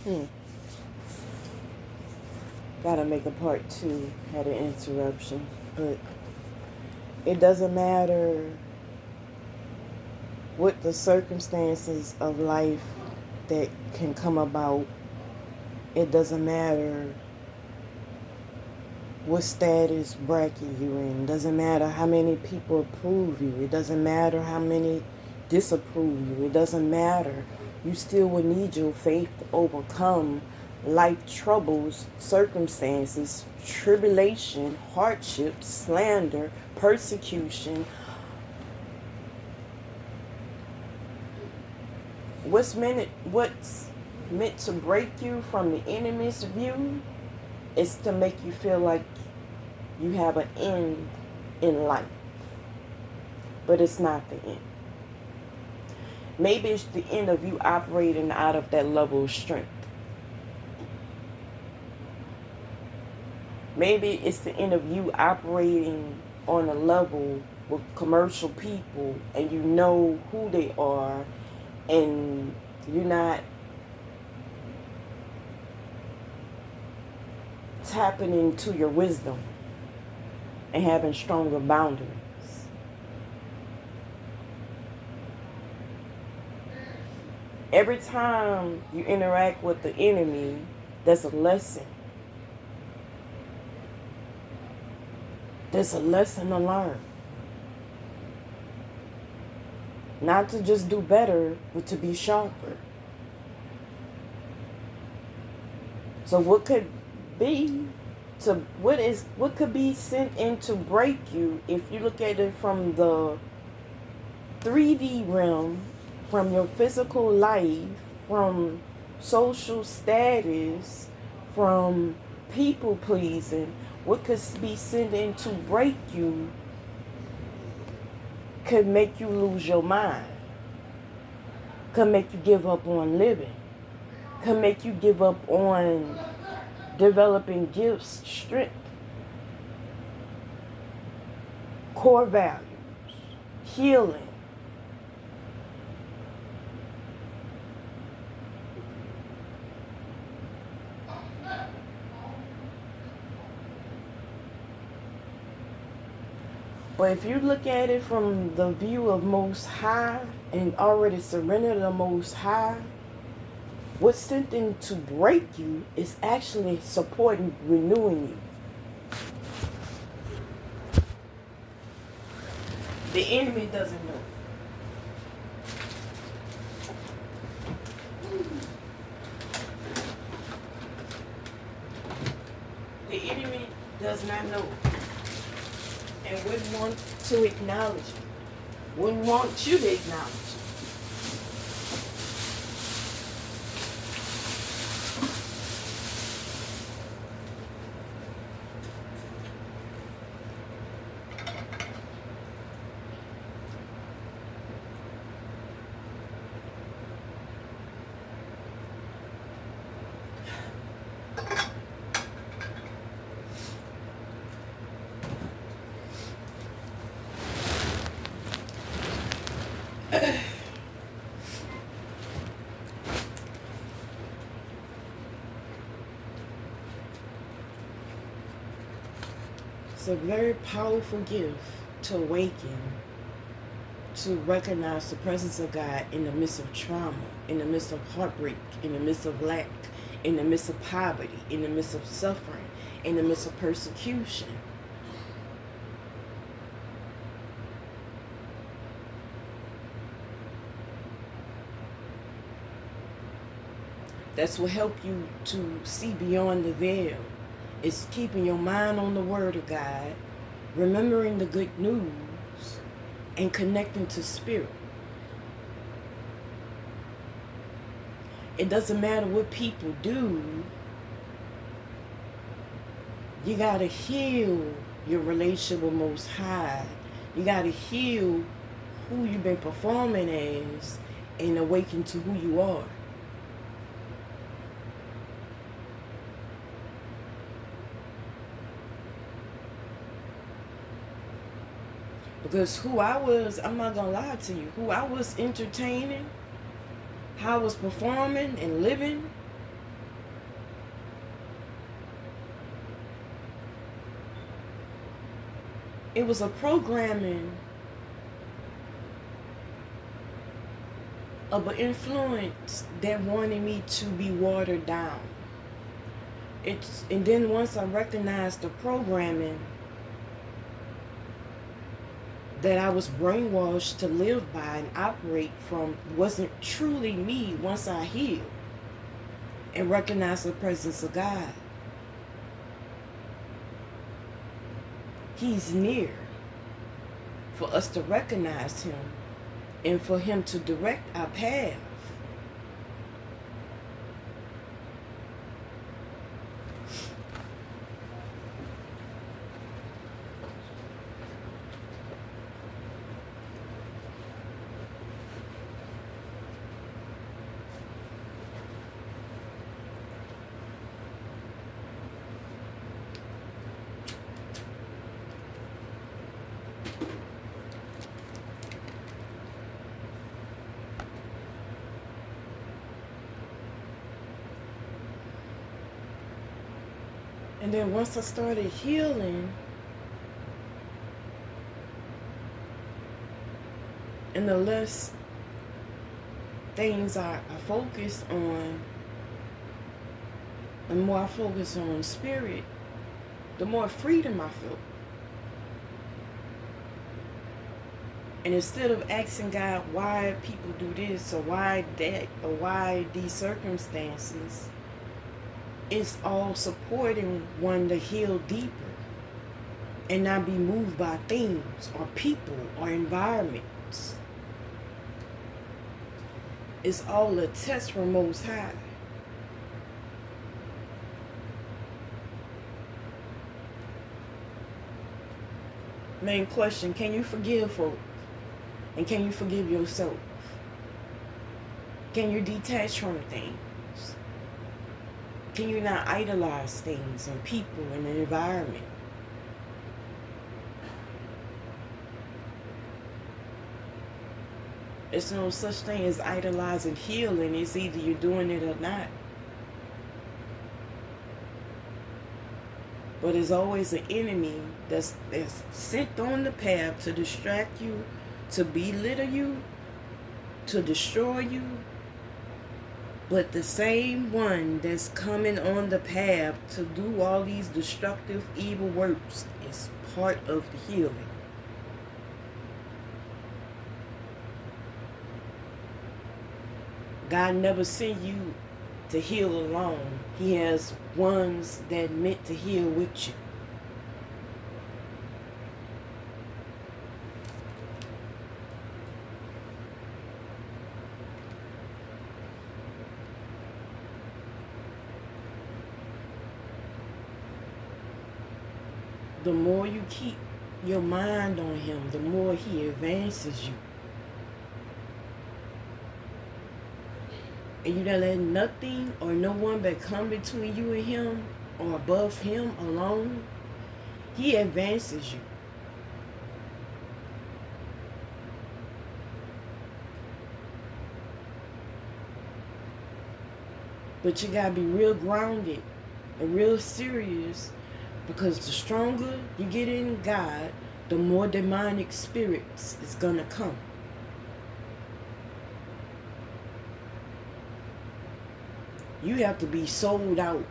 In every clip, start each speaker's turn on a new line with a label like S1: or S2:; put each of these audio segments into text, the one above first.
S1: Hmm. Gotta make a part two. Had an interruption. But it doesn't matter what the circumstances of life that can come about. It doesn't matter what status bracket you're in. It doesn't matter how many people approve you. It doesn't matter how many disapprove you. It doesn't matter. You still will need your faith to overcome life troubles, circumstances, tribulation, hardship, slander, persecution. What's meant to break you from the enemy's view is to make you feel like you have an end in life. But it's not the end. Maybe it's the end of you operating out of that level of strength. Maybe it's the end of you operating on a level with commercial people and you know who they are and you're not tapping into your wisdom and having stronger boundaries. Every time you interact with the enemy, there's a lesson. There's a lesson to learn. Not to just do better, but to be sharper. So what could be sent in to break you if you look at it from the 3D realm, from your physical life, from social status, from people pleasing, what could be sent in to break you could make you lose your mind, could make you give up on living, could make you give up on developing gifts, strength, core values, healing. But if you look at it from the view of Most High and already surrender to the Most High, what's sent in to break you is actually supporting, renewing you. The enemy doesn't know. The enemy does not know and wouldn't want to acknowledge it. Wouldn't want you to acknowledge it. It's a very powerful gift to awaken, to recognize the presence of God in the midst of trauma, in the midst of heartbreak, in the midst of lack, in the midst of poverty, in the midst of suffering, in the midst of persecution. That's what help you to see beyond the veil. It's keeping your mind on the Word of God, remembering the good news, and connecting to Spirit. It doesn't matter what people do. You got to heal your relationship with Most High. You got to heal who you've been performing as and awaken to who you are. Because who I was, I'm not going to lie to you, who I was entertaining, how I was performing and living, it was a programming of an influence that wanted me to be watered down. And then once I recognized the programming that I was brainwashed to live by and operate from wasn't truly me once I healed and recognized the presence of God. He's near for us to recognize him and for him to direct our path. And then once I started healing, and the less things I focus on, the more I focus on spirit, the more freedom I feel. And instead of asking God why people do this or why that or why these circumstances, it's all supporting one to heal deeper and not be moved by things or people or environments. It's all a test from Most High. Main question, can you forgive folk? And can you forgive yourself? Can you detach from things? Can you not idolize things and people and the environment? There's no such thing as idolizing healing. It's either you're doing it or not. But there's always an enemy that's sent on the path to distract you, to belittle you, to destroy you. But the same one that's coming on the path to do all these destructive, evil works is part of the healing. God never sent you to heal alone. He has ones that meant to heal with you. The more you keep your mind on him, the more he advances you. And you don't let nothing or no one but come between you and him or above him alone. He advances you. But you gotta be real grounded and real serious, because the stronger you get in God, the more demonic spirits is gonna come. You have to be sold out.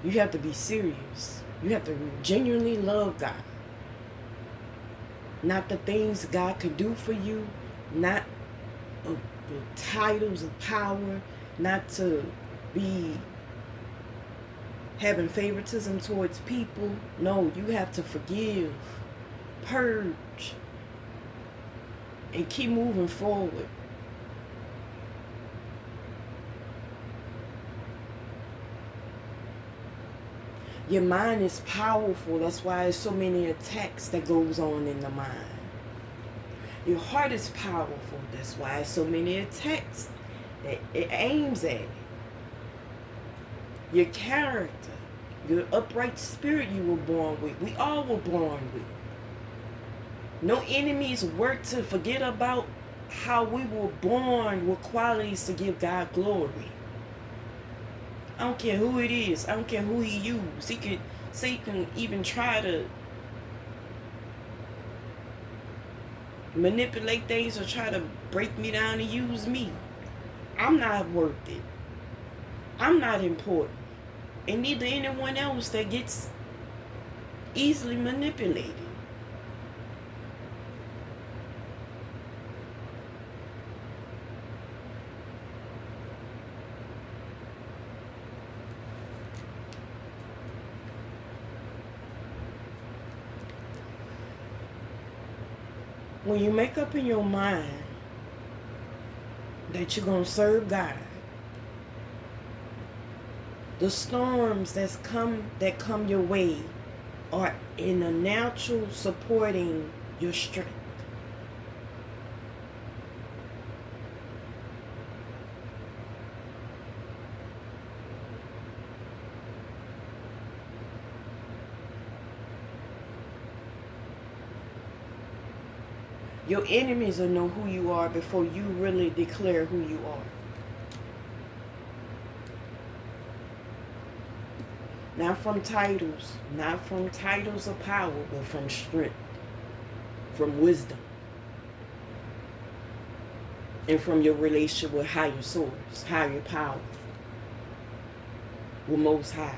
S1: You have to be serious. You have to genuinely love God. Not the things God can do for you, not the titles of power, not to be having favoritism towards people. No, you have to forgive, purge, and keep moving forward. Your mind is powerful. That's why there's so many attacks that goes on in the mind. Your heart is powerful. That's why there's so many attacks that it aims at it. Your character, your upright spirit you were born with. We all were born with. No enemies work to forget about how we were born with qualities to give God glory. I don't care who it is. I don't care who he used. Satan can even try to manipulate things or try to break me down and use me. I'm not worth it. I'm not important. And neither anyone else that gets easily manipulated. When you make up in your mind that you're going to serve God, the storms that come your way are in a natural supporting your strength. Your enemies will know who you are before you really declare who you are. Not from titles of power, but from strength, from wisdom, and from your relationship with higher source, higher power, with Most High.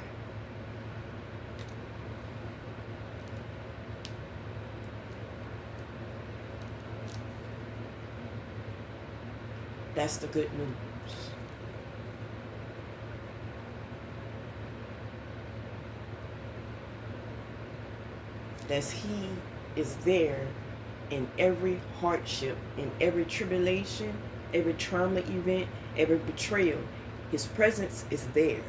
S1: That's the good news. That He is there in every hardship, in every tribulation, every trauma event, every betrayal. His presence is there.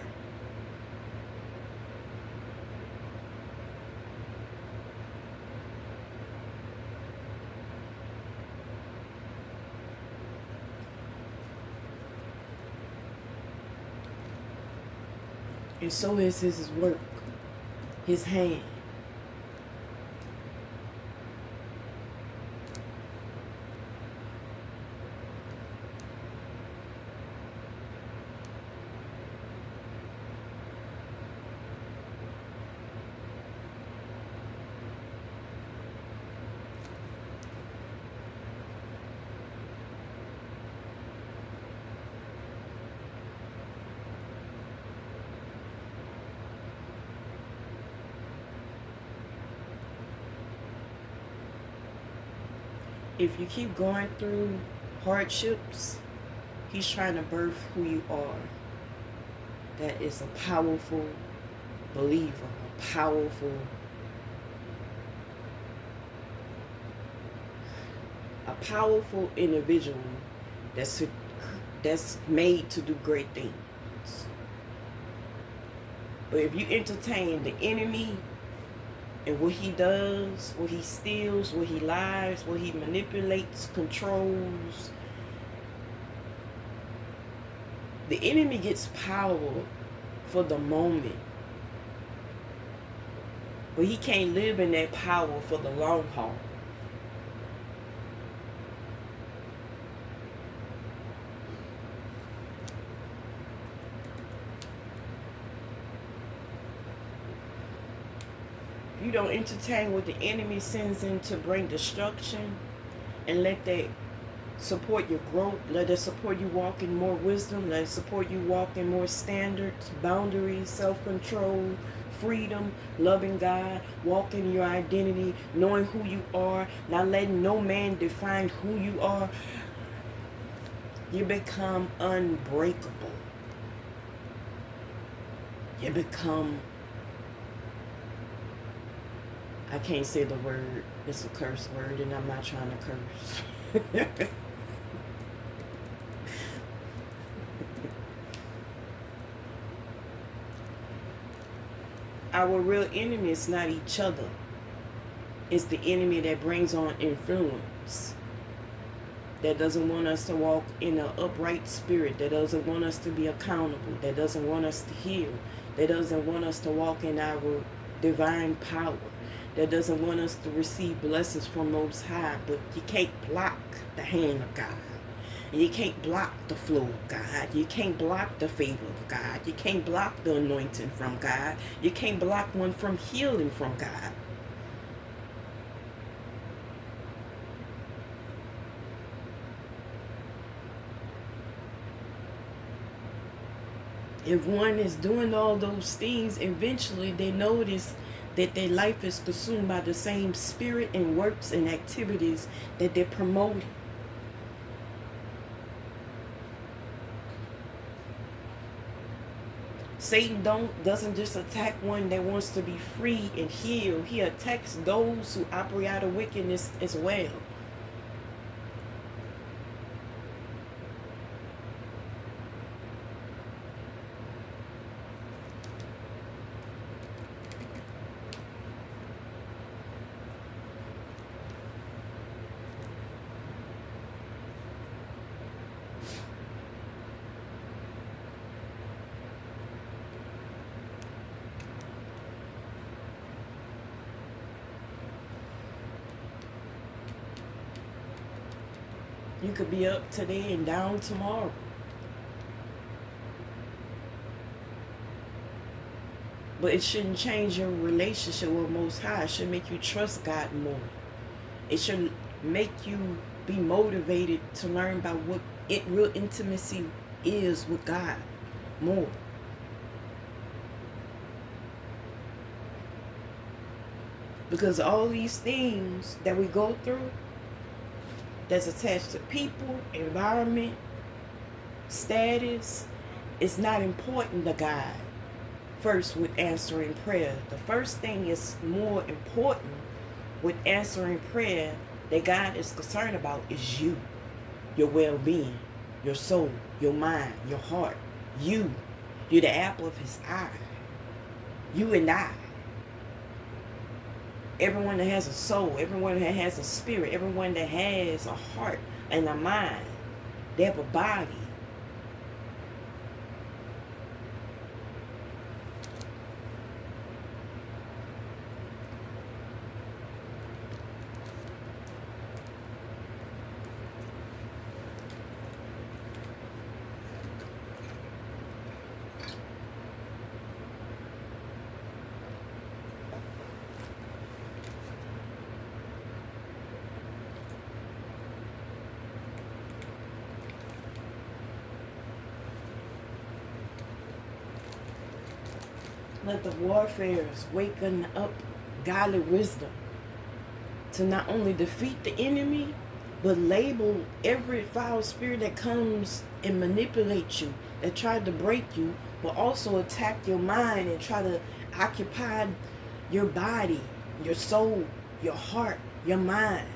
S1: And so is His work, His hand. If you keep going through hardships, He's trying to birth who you are. That is a powerful believer, a powerful individual that's made to do great things. But if you entertain the enemy and what he does, what he steals, what he lies, what he manipulates, controls, the enemy gets power for the moment. But he can't live in that power for the long haul. You don't entertain what the enemy sends in to bring destruction, and let that support your growth. Let it support you walk in more wisdom. Let it support you walk in more standards, boundaries, self-control, freedom, loving God, walking your identity, knowing who you are, not letting no man define who you are. You become unbreakable. You become, I can't say the word, it's a curse word, and I'm not trying to curse. Our real enemy is not each other. It's the enemy that brings on influence, that doesn't want us to walk in an upright spirit, that doesn't want us to be accountable, that doesn't want us to heal, that doesn't want us to walk in our divine power, that doesn't want us to receive blessings from Most High. But you can't block the hand of God. You can't block the flow of God. You can't block the favor of God. You can't block the anointing from God. You can't block one from healing from God. If one is doing all those things, eventually they notice that their life is consumed by the same spirit and works and activities that they're promoting. Satan doesn't just attack one that wants to be free and healed. He attacks those who operate out of wickedness as well. You could be up today and down tomorrow. But it shouldn't change your relationship with Most High. It should make you trust God more. It should make you be motivated to learn about what real intimacy is with God more. Because all these things that we go through that's attached to people, environment, status, is not important to God. First, with answering prayer, the first thing is more important with answering prayer that God is concerned about is you, your well-being, your soul, your mind, your heart. You're the apple of his eye. You and I. Everyone that has a soul, everyone that has a spirit, everyone that has a heart and a mind, they have a body. Let the warfares waken up godly wisdom to not only defeat the enemy, but label every foul spirit that comes and manipulate you, that tried to break you, but also attack your mind and try to occupy your body, your soul, your heart, your mind.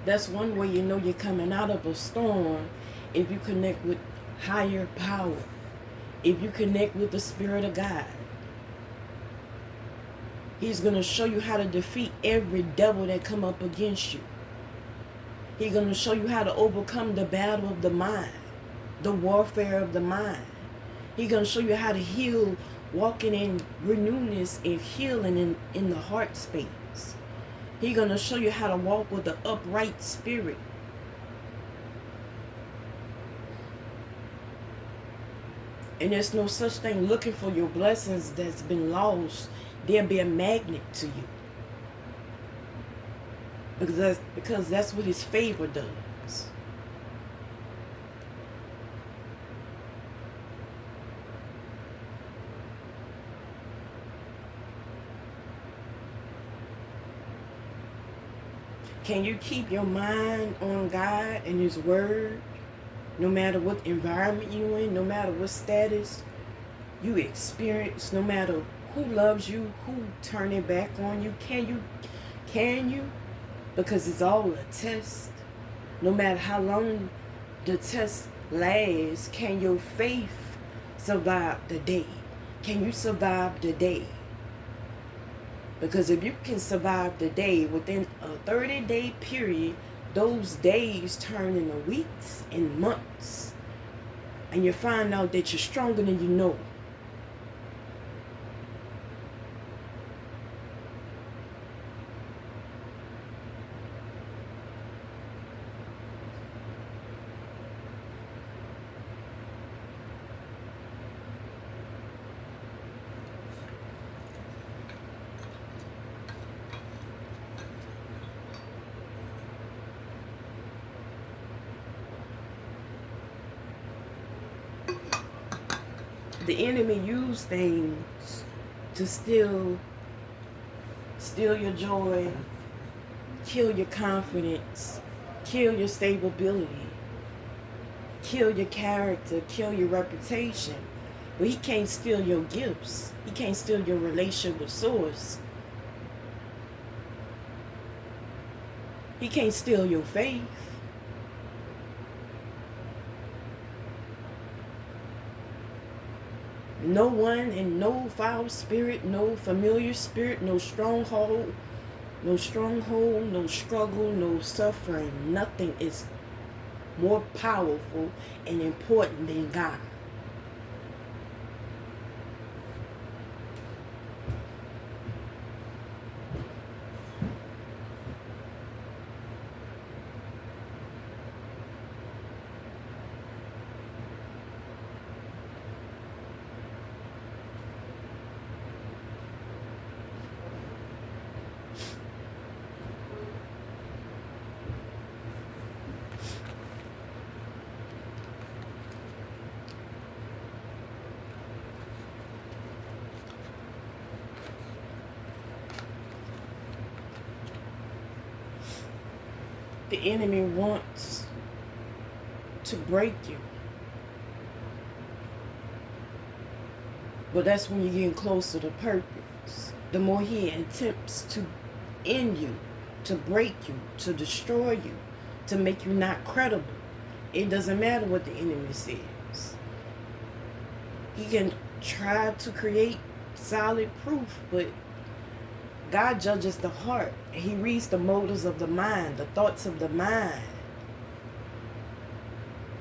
S1: That's one way you know you're coming out of a storm, if you connect with higher power, if you connect with the Spirit of God. He's going to show you how to defeat every devil that come up against you. He's going to show you how to overcome the battle of the mind, the warfare of the mind. He's going to show you how to heal, walking in renewness and healing in the heart space. He's going to show you how to walk with an upright spirit. And there's no such thing looking for your blessings that's been lost. They'll be a magnet to you. Because that's what his favor does. Can you keep your mind on God and his word, no matter what environment you're in, no matter what status you experience, no matter who loves you, who turn their back on you? Can you? Because it's all a test. No matter how long the test lasts, can your faith survive the day? Can you survive the day? Because if you can survive the day within a 30-day period, those days turn into weeks and months. And you find out that you're stronger than you know. The enemy use things to steal your joy, kill your confidence, kill your stability, kill your character, kill your reputation. But he can't steal your gifts. He can't steal your relationship with Source. He can't steal your faith. No one and no foul spirit, no familiar spirit, no stronghold, no struggle, no suffering. Nothing is more powerful and important than God. The enemy wants to break you. But that's when you're getting closer to purpose. The more he attempts to end you, to break you, to destroy you, to make you not credible. It doesn't matter what the enemy says. He can try to create solid proof, but God judges the heart. He reads the motives of the mind, the thoughts of the mind.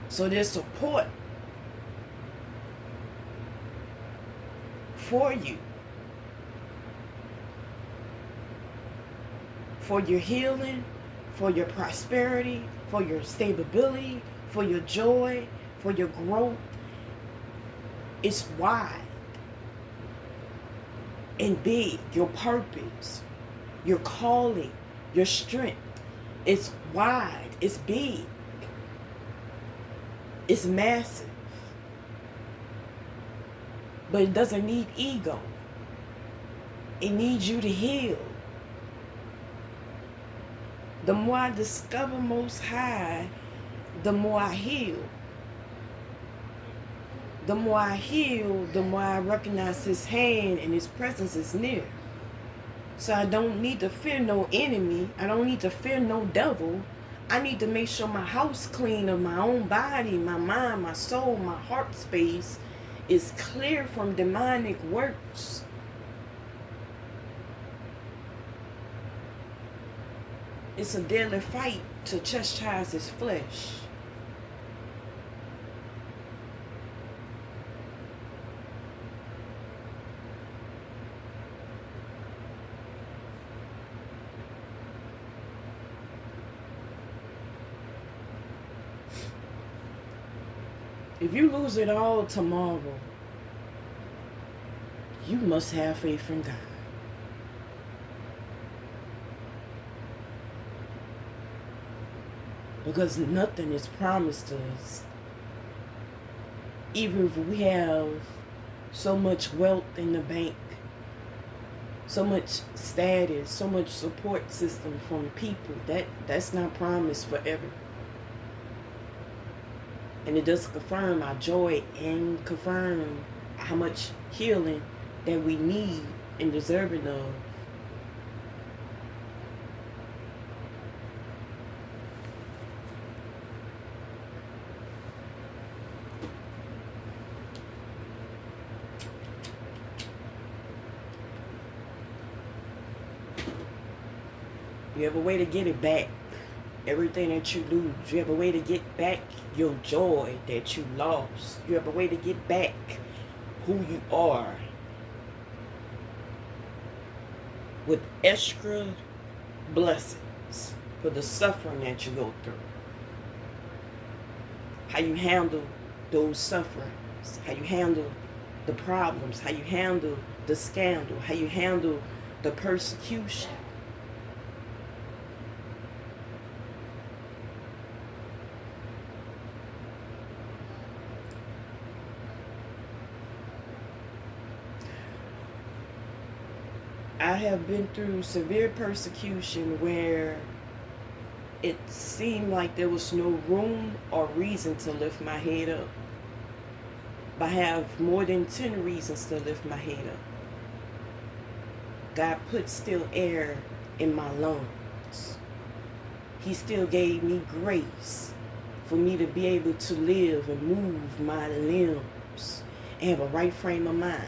S1: So there's support for you, for your healing, for your prosperity, for your stability, for your joy, for your growth. It's wide and big. Your purpose, your calling, your strength. It's wide. It's big. It's massive. But it doesn't need ego. It needs you to heal. The more I discover Most High, the more I heal. The more I heal, the more I recognize His hand and His presence is near. So I don't need to fear no enemy. I don't need to fear no devil. I need to make sure my house clean of my own body, my mind, my soul, my heart space is clear from demonic works. It's a daily fight to chastise His flesh. If you lose it all tomorrow, you must have faith in God. Because nothing is promised to us. Even if we have so much wealth in the bank, so much status, so much support system from people, that's not promised forever. And it does confirm our joy and confirm how much healing that we need and deserving of. You have a way to get it back. Everything that you lose. You have a way to get back your joy that you lost. You have a way to get back who you are. With extra blessings for the suffering that you go through. How you handle those sufferings. How you handle the problems. How you handle the scandal. How you handle the persecution. I have been through severe persecution where it seemed like there was no room or reason to lift my head up. But I have more than 10 reasons to lift my head up. God put still air in my lungs. He still gave me grace for me to be able to live and move my limbs and have a right frame of mind.